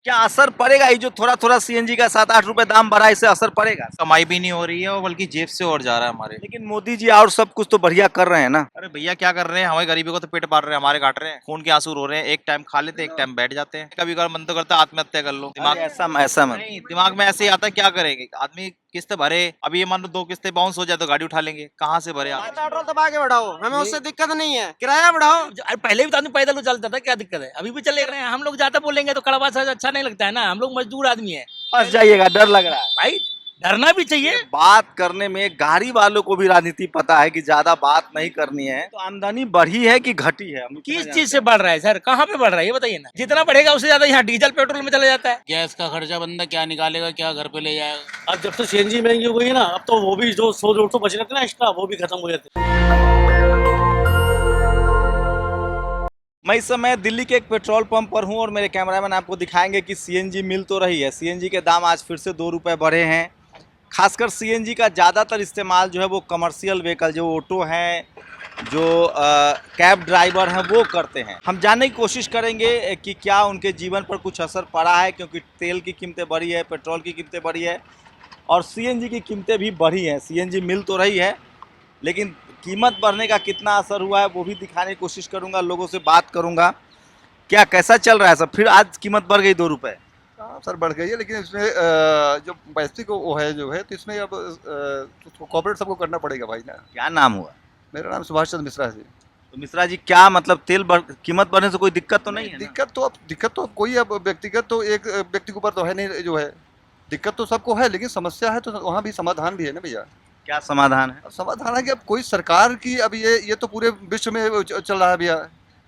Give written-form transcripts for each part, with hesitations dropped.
क्या असर पड़ेगा? ये जो थोड़ा थोड़ा सीएनजी का 7-8 रुपए दाम बढ़ा, इससे असर पड़ेगा? कमाई भी नहीं हो रही है और बल्कि जेब से और जा रहा है हमारे। लेकिन मोदी जी और सब कुछ तो बढ़िया कर रहे हैं ना। अरे भैया क्या कर रहे हैं, हमारे गरीबी को तो पेट पाल रहे हैं, हमारे काट रहे हैं, खून के आंसू रो रहे हैं। एक टाइम खा लेते, एक टाइम बैठ जाते हैं। कभी कभार मन तो करता है आत्महत्या कर लो। अरे ऐसा मत। नहीं, दिमाग में ऐसे ही आता है, क्या करेंगे आदमी, किस्त भरे। अभी ये मान लो 2 किस्तें बाउंस हो जाए तो गाड़ी उठा लेंगे, कहाँ से भरे आप? पेट्रोल दबा के बढ़ाओ, हमें उससे दिक्कत नहीं है, किराया बढ़ाओ। पहले भी तो आदमी पैदल तो चलता था, क्या दिक्कत है? अभी भी चले रहे हैं। हम लोग ज्यादा बोलेंगे तो कड़वा सा अच्छा नहीं लगता है ना। हम लोग मजदूर आदमी है फंस जाइएगा, डर लग रहा है। भाई, डरना भी चाहिए। बात करने में गाड़ी वालों को भी राजनीति पता है कि ज्यादा बात नहीं करनी है। तो आमदनी बढ़ी है कि घटी है? हम किस चीज से बढ़ रहा है सर? कहाँ पे बढ़ रहा है ये बताइए ना। जितना बढ़ेगा उससे ज्यादा यहाँ डीजल पेट्रोल में चला जाता है। गैस का खर्चा बंदा क्या निकालेगा, क्या घर पे ले जाएगा। अब जब से सीएनजी महंगी हो गई है ना, अब तो वो भी जो 100-150 बच रहे थे ना एक्स्ट्रा, वो भी खत्म हो जाते हैं। मैं इस समय दिल्ली के एक पेट्रोल पंप पर हूं और मेरे कैमरामैन आपको दिखाएंगे कि सीएनजी मिल तो रही है। सीएनजी के दाम आज फिर से 2 रुपए बढ़े हैं। खासकर सीएनजी का ज़्यादातर इस्तेमाल जो है वो कमर्शियल व्हीकल, जो ऑटो हैं, जो कैब ड्राइवर हैं, वो करते हैं। हम जानने की कोशिश करेंगे कि क्या उनके जीवन पर कुछ असर पड़ा है, क्योंकि तेल की कीमतें बढ़ी है, पेट्रोल की कीमतें बढ़ी है और सीएनजी की कीमतें भी बढ़ी हैं। सीएनजी मिल तो रही है, लेकिन कीमत बढ़ने का कितना असर हुआ है वो भी दिखाने की कोशिश करूँगा, लोगों से बात करूँगा। क्या कैसा चल रहा है सब? फिर आज कीमत बढ़ गई 2 रुपये। हाँ सर, बढ़ गई है, लेकिन इसमें जो बेसिक वो है जो है, तो इसमें अब कॉपरेट सबको करना पड़ेगा भाई ना। क्या नाम हुआ? मेरा नाम सुभाष चंद्र मिश्रा है जी। तो मिश्रा जी, क्या मतलब कीमत बढ़ने से कोई दिक्कत तो नहीं है ना? दिक्कत तो अब कोई, अब व्यक्तिगत तो एक व्यक्ति के ऊपर तो है नहीं जो है। दिक्कत तो सबको है, लेकिन समस्या है तो वहाँ भी समाधान भी है ना भैया। क्या समाधान है? अब समाधान है कि अब कोई सरकार की, अब ये तो पूरे विश्व में चल रहा है भैया।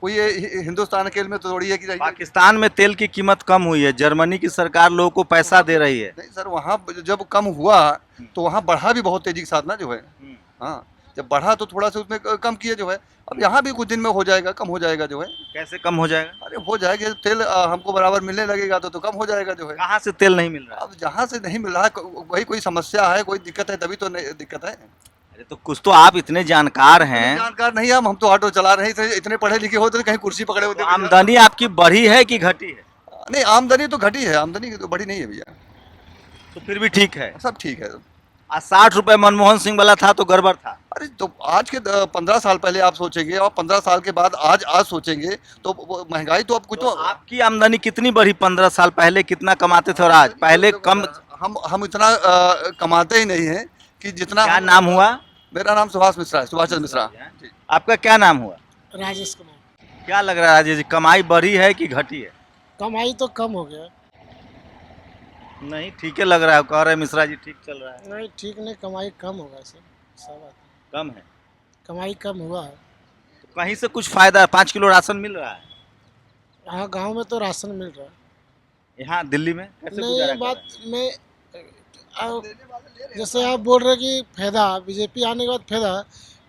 कोई ये हिंदुस्तान के में तो थोड़ी है कि पाकिस्तान में तेल की कीमत कम हुई है, जर्मनी की सरकार लोगों को पैसा दे रही है। नहीं सर, वहाँ जब कम हुआ तो वहाँ बढ़ा भी बहुत तेजी के साथ ना जो है। हाँ, जब बढ़ा तो थोड़ा सा उसमें कम किया जो है। अब यहाँ भी कुछ दिन में हो जाएगा, कम हो जाएगा जो है। कैसे कम हो जाएगा? अरे हो जाएगा, जब तेल हमको बराबर मिलने लगेगा तो कम हो जाएगा जो है। कहाँ से तेल नहीं मिल रहा है? अब जहाँ से नहीं मिल रहा है, वही कोई समस्या है, कोई दिक्कत है, तभी तो दिक्कत है। अरे तो कुछ तो आप इतने जानकार हैं। जानकार नहीं, हम तो ऑटो चला रहे थे, इतने पढ़े लिखे होते तो कहीं कुर्सी पकड़े होते। आमदनी आपकी बढ़ी है कि घटी है? नहीं, आमदनी तो घटी है, आमदनी तो बढ़ी नहीं है भैया। तो फिर भी ठीक है, सब ठीक है। आज 60 रुपए मनमोहन सिंह वाला था तो गड़बड़ था। अरे तो आज के 15 साल पहले आप सोचेंगे और 15 साल के बाद आज सोचेंगे तो महंगाई तो अब कुछ तो आपकी आमदनी कितनी बढ़ी? 15 साल पहले कितना कमाते थे और आज? पहले कम। हम इतना कमाते ही नहीं है कि जितना। क्या नाम हुआ? मेरा नाम सुभाष मिश्रा है, सुभाष चंद्र मिश्रा। आपका क्या नाम हुआ? राजेश कुमार। क्या लग रहा है राजेश जी, कमाई बढ़ी है कि घटी है? कमाई तो कम हो गया। नहीं, ठीक है लग रहा है, कह रहे मिश्रा जी ठीक चल रहा है। नहीं, ठीक नहीं, कमाई कम होगा सर, सब बात। कम है? कमाई कम हुआ है। तो कहीं से कुछ फायदा है? 5 किलो राशन मिल रहा है यहाँ गांव में तो राशन मिल रहा है। यहाँ दिल्ली में कैसे नहीं, गुजारा कर बात रहे हैं? में जैसे आप बोल रहे कि फायदा, बीजेपी आने के बाद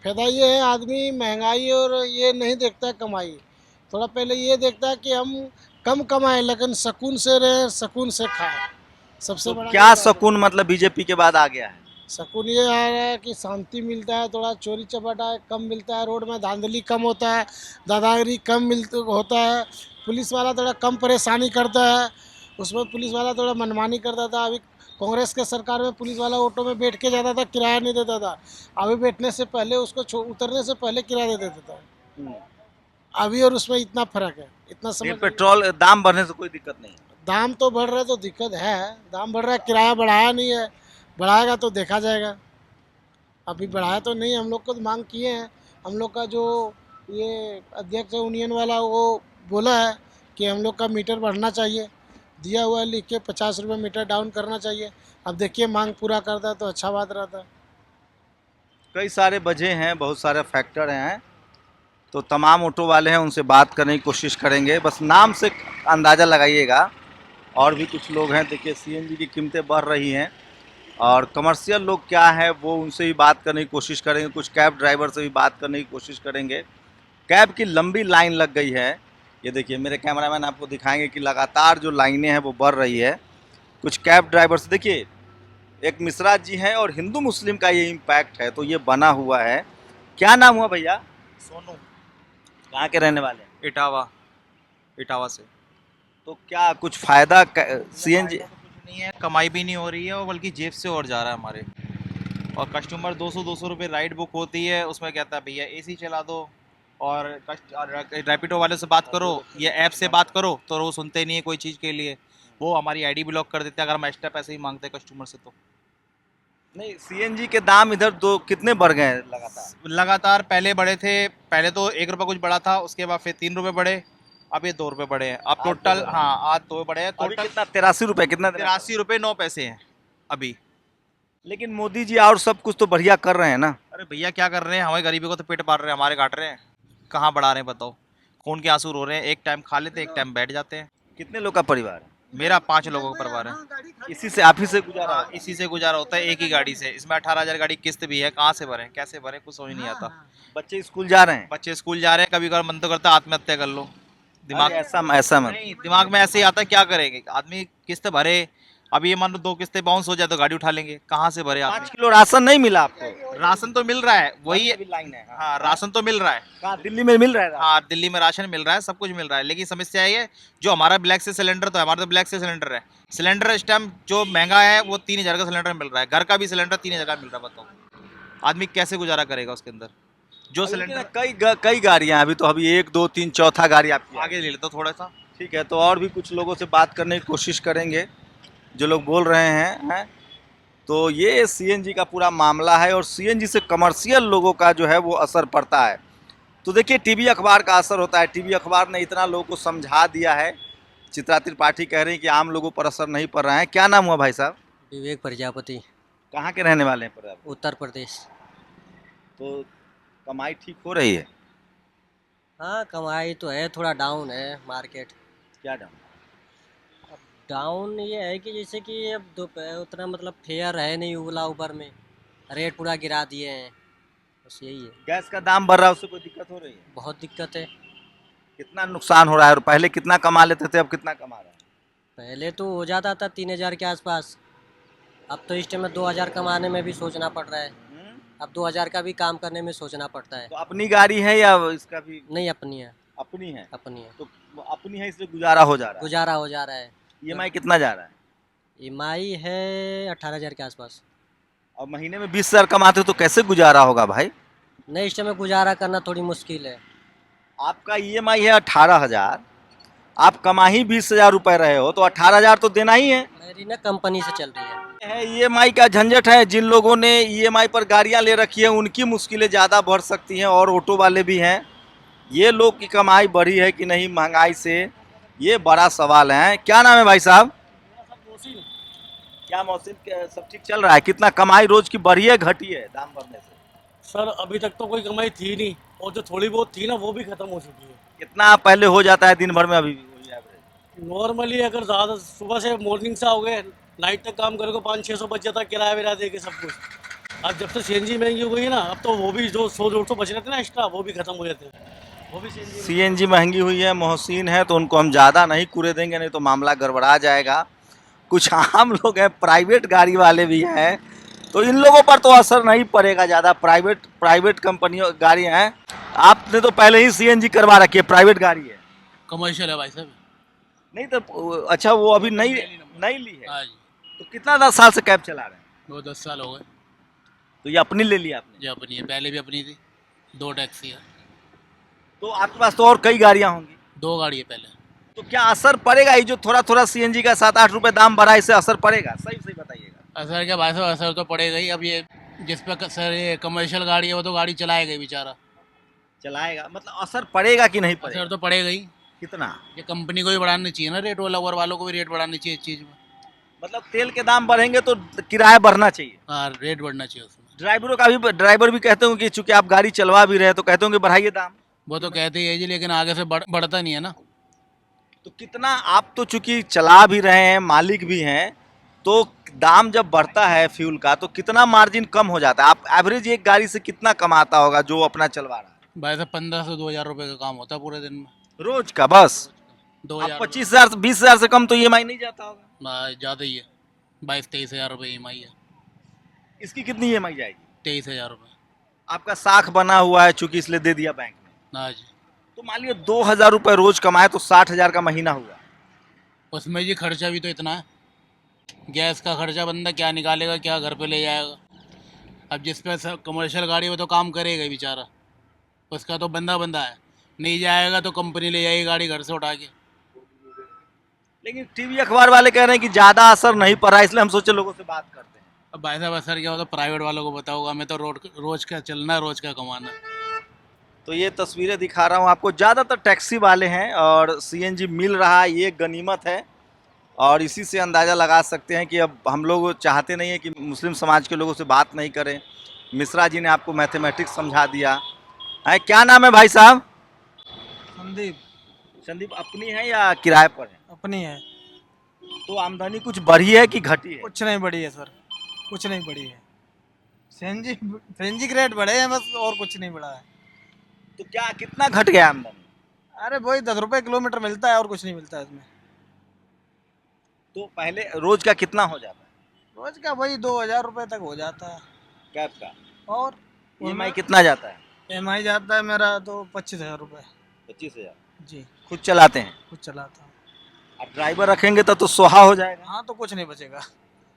फायदा ये है, आदमी महंगाई और ये नहीं देखता है कमाई। थोड़ा पहले ये देखता है कि हम कम कमाएं लेकिन सुकून से रहें, सुकून से खाएं। सबसे तो बड़ा क्या सुकून मतलब बीजेपी के बाद आ गया है? सुकून ये आ रहा है कि शांति मिलता है, थोड़ा चोरी चपाटा कम मिलता है, रोड में धांधली कम होता है, दादागिरी कम होता है, पुलिस वाला थोड़ा कम परेशानी करता है। उसमें पुलिस वाला थोड़ा मनमानी करता था। अभी कांग्रेस के सरकार में पुलिस वाला ऑटो में बैठ के जाता था, किराया नहीं देता था। अभी बैठने से पहले उसको उतरने से पहले किराया दे देता था। अभी और उसमें इतना फर्क है, इतना ये समझ। पेट्रोल दाम बढ़ने से कोई दिक्कत नहीं है? दाम तो बढ़ रहा है तो दिक्कत है, दाम बढ़ रहा है, किराया बढ़ाया नहीं है, बढ़ाएगा तो देखा जाएगा। अभी बढ़ाया तो नहीं, हम लोग को तो मांग किए हैं। हम लोग का जो ये अध्यक्ष है यूनियन वाला, वो बोला है कि हम लोग का मीटर बढ़ना चाहिए, दिया हुआ है लिख के 50 रुपये मीटर डाउन करना चाहिए। अब देखिए मांग पूरा करता है तो अच्छा बात रहता है। कई सारे वजह हैं, बहुत सारे फैक्टर हैं, तो तमाम ऑटो वाले हैं, उनसे बात करने की कोशिश करेंगे। बस नाम से अंदाज़ा लगाइएगा। और भी कुछ लोग हैं, देखिए सीएनजी की कीमतें बढ़ रही हैं और कमर्शियल लोग क्या है वो उनसे भी बात करने की कोशिश करेंगे। कुछ कैब ड्राइवर से भी बात करने की कोशिश करेंगे। कैब की लंबी लाइन लग गई है, ये देखिए मेरे कैमरामैन आपको दिखाएंगे कि लगातार जो लाइनें हैं वो बढ़ रही है। कुछ कैब ड्राइवर से, देखिए एक मिश्रा जी हैं और हिंदू मुस्लिम का ये इम्पैक्ट है, तो ये बना हुआ है। क्या नाम हुआ भैया? सोनू। कहाँ के रहने वाले हैं? इटावा से। तो क्या कुछ फायदा सीएनजी? कुछ नहीं है, कमाई भी नहीं हो रही है और बल्कि जेब से और जा रहा है हमारे। और कस्टमर 200 रुपये राइड बुक होती है, उसमें कहता है भैया एसी चला दो। और रैपिडो वाले से बात करो, ये ऐप से बात करो, तो वो सुनते नहीं है कोई चीज़ के लिए, वो हमारी आईडी ब्लॉक कर देते हैं अगर हम एक्स्ट्रा पैसे ही मांगते हैं कस्टमर से। तो नहीं, सीएनजी के दाम इधर दो कितने बढ़ गए हैं लगातार? लगातार पहले बढ़े थे, पहले तो 1 रुपये कुछ बढ़ा था, उसके बाद फिर 3 रुपये बढ़े, अब ये 2 रुपये बढ़े हैं। अब टोटल, हाँ आज 2 बढ़े हैं अभी टोटल। कितना 83 रुपए कितना 83 रुपये 9 पैसे हैं अभी। लेकिन मोदी जी और सब कुछ तो बढ़िया कर रहे हैं ना। अरे भैया क्या कर रहे हैं, हमारे गरीबों को तो पेट पाल रहे हैं, हमारे काट रहे हैं। कहाँ बढ़ा रहे हैं बताओ, खून के आंसू रो रहे हैं। एक टाइम खा लेते हैं, एक टाइम बैठ जाते हैं। कितने लोग का परिवार है? मेरा 5 लोगों का परिवार है। इसी से आप ही से गुजारा हाँ, इसी से गुजारा होता है, एक ही गाड़ी से। इसमें 18,000 गाड़ी किस्त भी है, कहाँ से भरें कैसे भरें कुछ समझ नहीं आता। बच्चे स्कूल जा रहे हैं? बच्चे स्कूल जा रहे हैं, कभी कभार मन तो करता है आत्महत्या कर लो। दिमाग अरे ऐसा मत। नहीं, दिमाग में ऐसे ही आता है क्या करेंगे आदमी, किस्त भरे। अभी ये मान लो 2 किस्तें बाउंस हो जाए तो गाड़ी उठा लेंगे, कहाँ से भरे 5 आदमी। किलो राशन नहीं मिला आपको? राशन तो मिल रहा है, वही अभी लाइन है। हाँ राशन तो मिल रहा है। कहाँ दिल्ली में मिल रहा है? हाँ दिल्ली में राशन मिल रहा है, सब कुछ मिल रहा है, लेकिन समस्या ये है जो हमारा ब्लैक से सिलेंडर, तो हमारा तो ब्लैक से सिलेंडर है। सिलेंडर इस टाइम जो महंगा है वो 3,000 का सिलेंडर मिल रहा है, घर का भी सिलेंडर 3,000 का मिल रहा है। बताओ आदमी कैसे गुजारा करेगा उसके अंदर जो सिलेंडर। कई गाड़ियां अभी तो अभी 1 2 3 चौथा गाड़ी आपकी आगे ले लेता थोड़ा सा। ठीक है, तो और भी कुछ लोगों से बात करने की कोशिश करेंगे जो लोग बोल रहे हैं। तो ये सीएनजी का पूरा मामला है और सीएनजी से कमर्शियल लोगों का जो है वो असर पड़ता है। तो देखिए टीवी अखबार का असर होता है। टीवी अखबार ने इतना लोगों को समझा दिया है। चित्रा त्रिपाठी कह रही हैं कि आम लोगों पर असर नहीं पड़ रहा है। क्या नाम हुआ भाई साहब? विवेक प्रजापति, कहाँ के रहने वाले हैं पर आप? उत्तर प्रदेश। तो कमाई ठीक हो रही है? हाँ कमाई तो है, थोड़ा डाउन है मार्केट। क्या डाउन? अब डाउन ये है कि जैसे कि अब उतना मतलब फेयर है नहीं, ओला उबर में रेट पूरा गिरा दिए हैं, बस यही है। गैस का दाम बढ़ रहा है, उससे कोई दिक्कत हो रही है? बहुत दिक्कत है। कितना नुकसान हो रहा है और पहले कितना कमा लेते थे, अब कितना कमा रहे हैं? पहले तो हो जाता था 3,000 के आसपास, अब तो इस टाइम में 2,000 कमाने में भी सोचना पड़ रहा है। अब 2,000 का भी काम करने में सोचना पड़ता है। तो अपनी गाड़ी है या इसका भी? नहीं अपनी है। अपनी है। अपनी है तो अपनी है, इसलिए गुजारा हो जा रहा है। गुजारा हो जा रहा है। ईएमआई कितना जा रहा है? ईएमआई है 18,000 के आसपास। और महीने में 20,000 कमाते हो तो कैसे गुजारा होगा भाई? नहीं इस टाइम में गुजारा करना थोड़ी मुश्किल है। आपका ईएमआई है 18,000, आप कमा ही 20,000 रुपए रहे हो तो 18,000 तो देना ही है। मेरी ना कंपनी से चल रही है। ईएमआई का झंझट है। जिन लोगों ने ईएमआई पर गाड़ियां ले रखी है उनकी मुश्किलें ज़्यादा बढ़ सकती हैं, और ऑटो वाले भी हैं। ये लोग की कमाई बढ़ी है कि नहीं महंगाई से, ये बड़ा सवाल है। क्या नाम है भाई साहब? क्या मौसम सब ठीक चल रहा है? कितना कमाई रोज की बढ़ी है घटी है दाम बढ़ने से? सर अभी तक तो कोई कमाई थी नहीं, और जो थोड़ी बहुत थी ना वो भी खत्म हो चुकी है। कितना पहले हो जाता है दिन भर में? अभी भी वही एवरेज? नॉर्मली अगर ज़्यादा सुबह से मॉर्निंग से आओगे नाइट तक काम करोगे 500-600 बच जाता है, किराया विराया दे के सब कुछ। अब जब से सीएनजी महंगी हो गई है ना, अब तो वो भी जो 100-150 बच रहे थे ना एक्स्ट्रा, वो भी खत्म हो जाते हैं। वो भी सीएनजी महंगी हुई है, मोहसिन है, तो उनको हम ज़्यादा नहीं कूरे देंगे, नहीं तो मामला गड़बड़ा जाएगा। कुछ आम लोग हैं, प्राइवेट गाड़ी वाले भी हैं, तो इन लोगों पर तो असर नहीं पड़ेगा ज़्यादा। प्राइवेट कंपनियों गाड़ी हैं। आपने तो पहले ही सीएनजी करवा रखी है, प्राइवेट गाड़ी है? कमर्शियल है भाई साहब। नहीं तो अच्छा, वो अभी नहीं ली है? हाँ जी, तो कितना 10 साल से कैब चला रहे हैं? वो 10 साल हो गए। तो ये अपनी ले लिया आपने? ये अपनी है, पहले भी अपनी थी, 2 टैक्सी है। तो आपके पास तो और कई गाड़ियाँ होंगी? 2 गाड़ी है पहले। तो क्या असर पड़ेगा? ये जो थोड़ा सीएनजी का 7-8 रुपए दाम बढ़ा, इससे असर पड़ेगा? सही बताइएगा। असर क्या भाई साहब, असर तो पड़ेगा ही। अब ये जिस पे सर ये कमर्शियल गाड़ी है वो तो गाड़ी चलाएगा ही बेचारा। चलाएगा मतलब असर पड़ेगा कि नहीं पड़ेगा? असर तो पड़ेगा ही। कितना? ये कंपनी को भी बढ़ाना चाहिए ना रेट, ओला उबर वालों को भी रेट बढ़ानी चाहिए इस चीज़ में। मतलब तेल के दाम बढ़ेंगे तो किराया बढ़ना चाहिए। हाँ रेट बढ़ना चाहिए उसमें। ड्राइवर भी कहते होंगे कि चूंकि आप गाड़ी चलवा भी रहे हैं तो कहते होंगे बढ़ाइए दाम। वो तो कहते ही है जी, लेकिन आगे से बढ़ता नहीं है ना। तो कितना, आप तो चूंकि चला भी रहे हैं, मालिक भी हैं, तो दाम जब बढ़ता है फ्यूल का तो कितना मार्जिन कम हो जाता है? आप एवरेज एक गाड़ी से कितना कमाता होगा जो अपना चलवा रहा है? भाई साहब 1500 से 2,000 रुपये का काम होता है पूरे दिन में, रोज का बस? 2,000 25,000 से 20,000 से कम तो ईएमआई नहीं जाता होगा? ज़्यादा ही है, 22-23 हज़ार रुपये EMI है। इसकी कितनी ईएमआई जाएगी? 23,000 रुपये। आपका साख बना हुआ है चूंकि, इसलिए दे दिया बैंक ने। हाँ जी। तो मान लीजिए 2,000 रुपये रोज कमाए तो 60,000 का महीना हुआ। उसमें जी खर्चा भी तो इतना है, गैस का खर्चा बंदा क्या निकालेगा, क्या घर पे ले जाएगा। अब जिस पे कमर्शियल गाड़ी वो तो काम करेगा ही बेचारा, उसका तो बंदा है, नहीं जाएगा तो कंपनी ले जाएगी गाड़ी घर से उठा के। लेकिन टीवी अखबार वाले कह रहे हैं कि ज़्यादा असर नहीं पड़ रहा, इसलिए हम सोचे लोगों से बात करते हैं। अब भाई साहब असर क्या होता प्राइवेट वालों को पता होगा, हमें तो रोज का चलना, रोज का कमाना। तो ये तस्वीरें दिखा रहा हूँ आपको, ज़्यादातर टैक्सी वाले हैं और सीएनजी मिल रहा है, ये गनीमत है। और इसी से अंदाज़ा लगा सकते हैं कि अब हम लोग चाहते नहीं है कि मुस्लिम समाज के लोगों से बात नहीं करें। मिश्रा जी ने आपको मैथमेटिक्स समझा दिया है। क्या नाम है भाई साहब? संदीप। संदीप अपनी है या किराए पर है? अपनी है। तो आमदनी कुछ बढ़ी है कि घटी है? कुछ नहीं बढ़ी है सर, कुछ नहीं बढ़ी है। सीएनजी के रेट बढ़े हैं बस, और कुछ नहीं बढ़ा है। तो क्या कितना घट गया आमदनी? अरे वही 10 रुपये किलोमीटर मिलता है और कुछ नहीं मिलता है इसमें। तो पहले रोज का कितना हो जाता है? रोज का वही 2000 रुपये तक हो जाता है कैब का। और ईएमआई कितना जाता है? EMI जाता है मेरा तो 25,000 रुपये। 25,000 जी, खुद चलाते हैं? कुछ चलाता हूँ। अब ड्राइवर रखेंगे तो सोहा हो जाएगा। हाँ तो कुछ नहीं बचेगा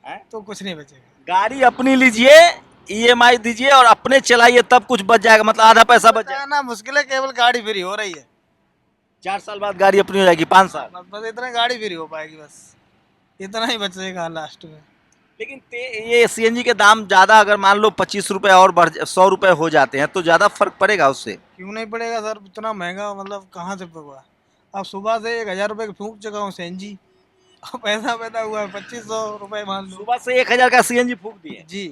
हैं? तो कुछ नहीं बचेगा। गाड़ी अपनी लीजिए, ईएमआई दीजिए और अपने चलाइए, तब कुछ बच जाएगा, मतलब आधा पैसा बच जाएगा। ना मुश्किल है, केवल गाड़ी फ्री हो रही है। 4 साल बाद गाड़ी अपनी हो जाएगी, 5 साल। बस इतना गाड़ी फ्री हो पाएगी, बस इतना ही बचेगा लास्ट में। लेकिन ये सीएनजी के दाम ज़्यादा, अगर मान लो 25 रुपये और बढ़ 100 रुपये हो जाते हैं तो ज़्यादा फर्क पड़ेगा उससे? क्यों नहीं पड़ेगा सर, इतना महंगा मतलब कहाँ से होगा। अब सुबह से 1000 रुपये की फूंक चुका हूँ सीएनजी, अब पैसा पैदा हुआ है 2500 रुपये मान लो। सुबह से 1000 का सीएनजी फूक दिए जी,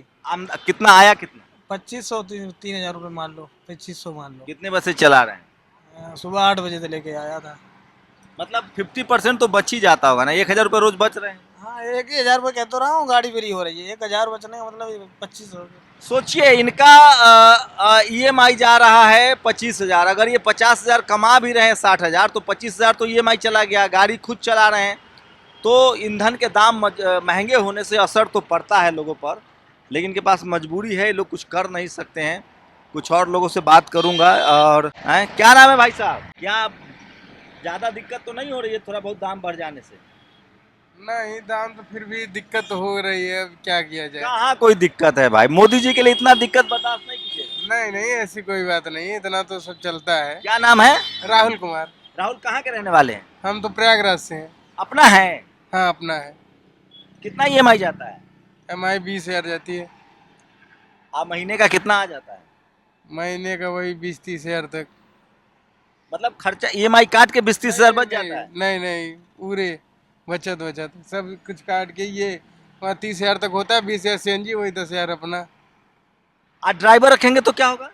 कितना आया? कितना? 2500 3000 रुपये मान लो, 2500 मान लो। कितने बजे चला रहे हैं? सुबह 8 बजे से लेके आया था। मतलब 50% तो बच ही जाता होगा ना, 1000 रुपये रोज बच रहे हैं। हाँ 1000 रुपये कह तो रहा हूँ, गाड़ी फ्री हो रही है। 1000 बचने का मतलब 2500 रुपये। सोचिए इनका ईएमआई जा रहा है 25,000, अगर ये 50,000 कमा भी रहे हैं 60,000, तो 25,000 तो ईएमआई चला गया। गाड़ी खुद चला रहे हैं तो ईंधन के दाम महंगे होने से असर तो पड़ता है लोगों पर, लेकिन इनके पास मजबूरी है, लोग कुछ कर नहीं सकते हैं। कुछ और लोगों से बात करूंगा। और क्या नाम है भाई साहब? क्या ज़्यादा दिक्कत तो नहीं हो रही है थोड़ा बहुत दाम बढ़ जाने से? नहीं, दाम तो फिर भी दिक्कत हो रही है, अब क्या किया जाए। कहाँ कोई दिक्कत है भाई, मोदी जी के लिए इतना दिक्कत बर्दाश्त नहीं कीजिए। नहीं नहीं, ऐसी कोई बात नहीं है, इतना तो सब चलता है। क्या नाम है? राहुल कुमार। राहुल कहाँ के रहने वाले हैं? हम तो प्रयागराज से हैं। अपना है? हाँ अपना है। कितना ईएमआई जाता है? EMI 20,000 जाती है। आप महीने का कितना आ जाता है? महीने का वही 20-30 तक। मतलब खर्चा ईएमआई काट के 20-30 बच जाता है? नहीं नहीं, पूरे बचत सब कुछ काट के ये वहाँ 30,000 तक होता है। 20,000 सीएनजी, वही 10,000 अपना। आज ड्राइवर रखेंगे तो क्या होगा?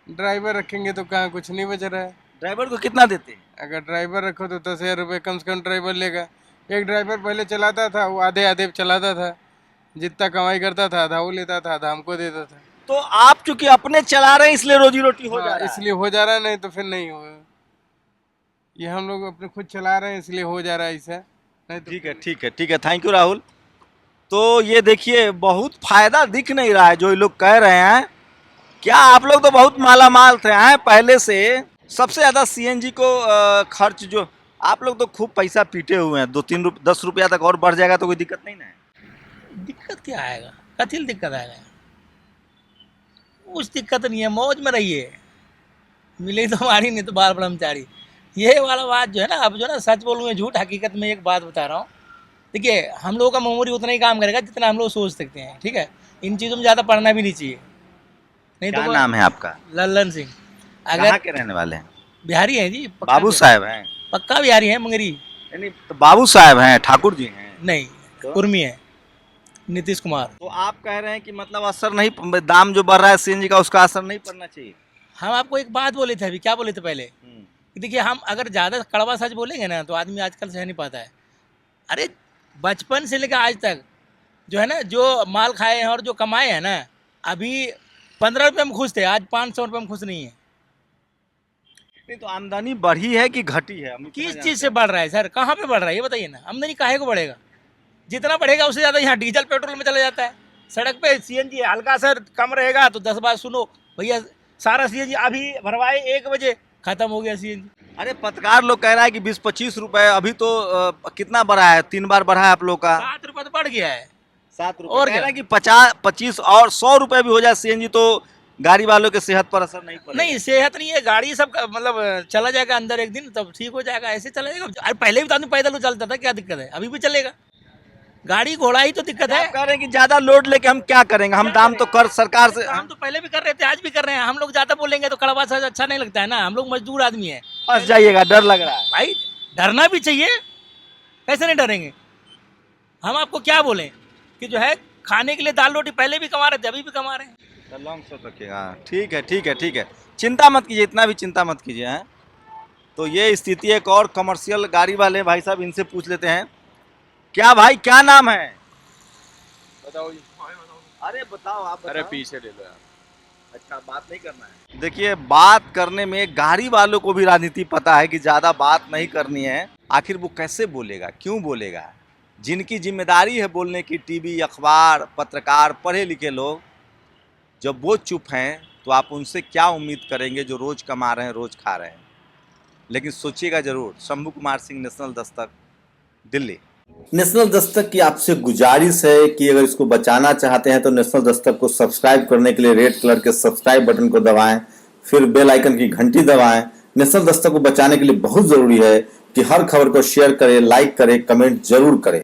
ड्राइवर रखेंगे तो कहाँ कुछ नहीं बच रहा है। ड्राइवर को कितना देते हैं? अगर ड्राइवर रखो तो 10,000 रुपये कम से कम ड्राइवर लेगा। एक ड्राइवर पहले चलाता था, वो आधे आधे चलाता था, जितना कमाई करता था आधा वो लेता था, आधा हमको देता था। तो आप चूंकि अपने चला रहे हैं इसलिए रोजी रोटी हो जा रहा है। इसलिए हो जा रहा है, नहीं तो फिर नहीं होगा। ये हम लोग अपने खुद चला रहे हैं इसलिए हो जा रहा है ऐसा, नहीं तो। ठीक है ठीक है ठीक है, थैंक यू राहुल। तो ये देखिए बहुत फायदा दिख नहीं रहा है जो ये लोग कह रहे हैं। क्या आप लोग तो बहुत माला माल थे हैं पहले से। सबसे ज़्यादा सीएनजी को खर्च जो आप लोग तो खूब पैसा पीटे हुए हैं, 2-3 10 रुपया तक और बढ़ जाएगा तो कोई दिक्कत नहीं ना है? दिक्कत क्या आएगा, कथिल दिक्कत आएगा? कुछ दिक्कत नहीं है, मौज में रहिए, मिले तो हमारी नहीं तो बाल ब्रह्मचारी। ये वाला बात जो है ना, अब जो ना सच बोलूँ झूठ, हकीकत में एक बात बता रहा हूँ। देखिए हम लोगों का मेमोरी उतना ही काम करेगा जितना हम लोग सोच सकते हैं, ठीक है। इन चीज़ों में ज़्यादा पढ़ना भी नहीं चाहिए, नहीं क्या तो। नाम है आपका? लल्लन सिंह। कहाँ अगर के रहने वाले हैं? बिहारी हैं जी, पक्का बाबू साहब हैं? पक्का बिहारी हैं, मंगरी नहीं तो बाबू साहब हैं, ठाकुर जी हैं? नहीं, तो? उर्मी है, नीतीश कुमार। तो आप कह रहे हैं कि मतलब असर नहीं, दाम जो बढ़ रहा है सीएनजी का उसका असर नहीं पड़ना चाहिए? हम आपको एक बात बोले थे अभी, क्या बोले थे पहले? देखिए हम अगर ज़्यादा कड़वा सच बोलेंगे ना तो आदमी आजकल सह नहीं पाता है। अरे बचपन से लेकर आज तक जो है ना, जो माल खाए हैं और जो कमाए हैं ना, अभी 15 रुपये में खुश थे, आज 500 रुपये में खुश नहीं है। नहीं तो आमदनी बढ़ी है कि घटी है? किस चीज़ से बढ़ रहा है सर, कहाँ पे बढ़ रहा है ये बताइए ना। आमदनी काहे को बढ़ेगा? जितना बढ़ेगा उससे ज़्यादा यहाँ डीजल पेट्रोल में चला जाता है। सड़क पे सीएनजी हल्का सर कम रहेगा तो 10 बार सुनो भैया, सारा सीएनजी अभी भरवाए 1 बजे, खत्म हो गया सीएनजी। अरे पत्रकार लोग कह रहा है कि 20-25 रुपए, अभी तो कितना बढ़ा है, 3 बार बढ़ा है आप लोग का। 7 रुपये तो बढ़ गया है। 7 रुपए और कह क्या? रहा है कि 50-25 और 100 रुपए भी हो जाए सीएनजी तो गाड़ी वालों के सेहत पर असर नहीं पड़ेगा। नहीं, सेहत नहीं है, गाड़ी सब मतलब चला जाएगा अंदर एक दिन तब ठीक हो जाएगा, ऐसे चला जाएगा। अरे पहले भी तो आदमी पैदल चलता था, क्या दिक्कत है, अभी भी चलेगा। गाड़ी घोड़ा ही तो दिक्कत है। आप कह रहे हैं कि ज्यादा लोड लेके हम क्या करेंगे, हम दाम तो कर सरकार से, हम तो पहले भी कर रहे थे, आज भी कर रहे हैं। हम लोग ज्यादा बोलेंगे तो कड़वा साज अच्छा नहीं लगता है ना, हम लोग मजदूर आदमी है। फंस जाइएगा, डर लग रहा है। भाई डरना भी चाहिए, कैसे नहीं डरेंगे। हम आपको क्या बोलें कि जो है खाने के लिए दाल रोटी पहले भी कमा रहे थे, अभी भी कमा रहे हैं। लॉन्ग शॉट रखिएगा। ठीक है ठीक है ठीक है, चिंता मत कीजिए, इतना भी चिंता मत कीजिए। हैं तो ये स्थिति है। एक और कमर्शियल गाड़ी वाले भाई साहब, इनसे पूछ लेते हैं। क्या भाई, क्या नाम है? बताओ जी। अरे बताओ, आप बताओ। अरे पीछे ले लो यार। अच्छा, बात नहीं करना है। देखिए, बात करने में गाड़ी वालों को भी राजनीति पता है कि ज्यादा बात नहीं करनी है। आखिर वो कैसे बोलेगा, क्यों बोलेगा? जिनकी जिम्मेदारी है बोलने की, टीवी, अखबार, पत्रकार, पढ़े लिखे लोग, जब वो चुप हैं तो आप उनसे क्या उम्मीद करेंगे जो रोज कमा रहे हैं, रोज खा रहे हैं। लेकिन सोचिएगा जरूर। शंभू कुमार सिंह, नेशनल दस्तक, दिल्ली। नेशनल दस्तक की आपसे गुजारिश है कि अगर इसको बचाना चाहते हैं तो नेशनल दस्तक को सब्सक्राइब करने के लिए रेड कलर के सब्सक्राइब बटन को दबाएं, फिर बेल आइकन की घंटी दबाएं। नेशनल दस्तक को बचाने के लिए बहुत जरूरी है कि हर खबर को शेयर करें, लाइक करें, कमेंट जरूर करें।